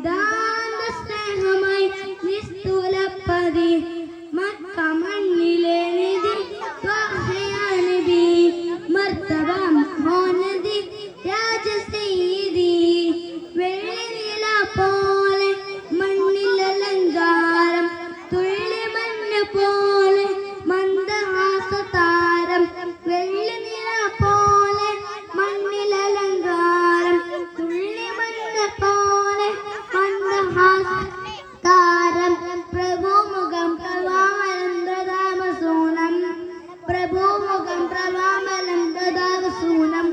നിതാന്ത സ്നേഹമായി നിസ്തുലപ്പതി മക്ക മണ്ണിലെ നിധി ത്വാഹയാ നബി മർത്തബ മഹോന്നതി രാജസീതി വെള്ളിനില പോലെ മണ്ണിലലങ്കാരം തുള്ളി മഞ്ഞ് പോലെ മന്ദഹാസതാരം വെള്ളിനില പോലെ മണ്ണിലലങ്കാരം തുള്ളി മഞ്ഞ് പോലെ മന്ദഹാസതാരം പ്രഭുമുഖം പ്രവാമലം ദദാമസൂനം പ്രഭുമുഖം പ്രവാമലം ദദാമസൂനം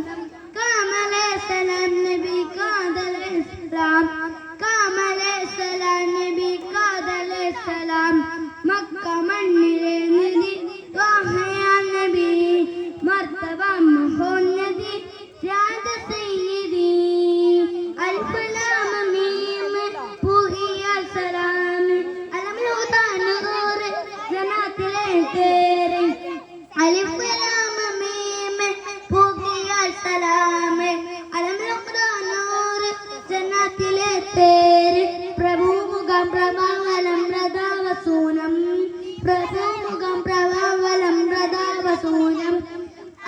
കാമലേ സലാം നബി കാദലേ സലാം കാമലേ സലാം നബി കാദലേ സലാം മക്ക മണ്ണിലെ നിധി ത്വാഹയാ നബി മർത്തബ മഹോന്നതി രാജസയ്യിദി അൽഫ് ലാം മീം പൂഹിയ സലാം അലംലുതാനൂർ ജനാത്തിലെ തേരെ അൽഫ് ലാം മീം പൂഹിയ സലാം അലംലുതാനൂർ ജനാത്തിലെ തേരെ പ്രഭുമുഖം പ്രഭാവലം പ്രദാവസൂനം പ്രഭുമുഖം പ്രഭാവലം പ്രദാവസൂനം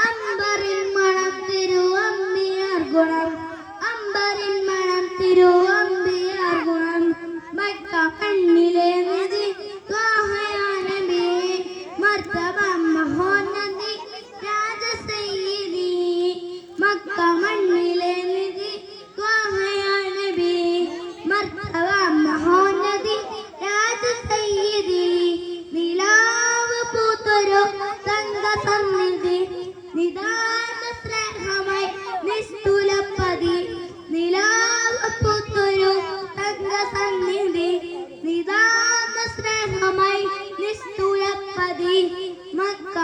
അമ്പറിൻ മണം തിരുവമ്പിയാർ ഗുണം അമ്പറിൻ മണം തിരുവമ്പിയാർ ഗുണം മക്ക മണ്ണിലെ നിധി ത്വാഹയാ നബി മർത്തബ മഹോന്നതി രാജസയ്യിദി മക്ക മണ്ണിലെ നിധി ത്വാഹയാ നബി മർത്തബ മഹോന്നതി രാജസയ്യിദി നിലാവ് പൂത്തൊരു തങ്കസന്നിധി നിതാന്ത സ്നേഹമായി നിസ്തുലപ്പതി നിലാവ് പൂത്തൊരു തങ്കസന്നിധി നിതാന്ത സ്നേഹമായി നിസ്തുലപ്പതി മക്ക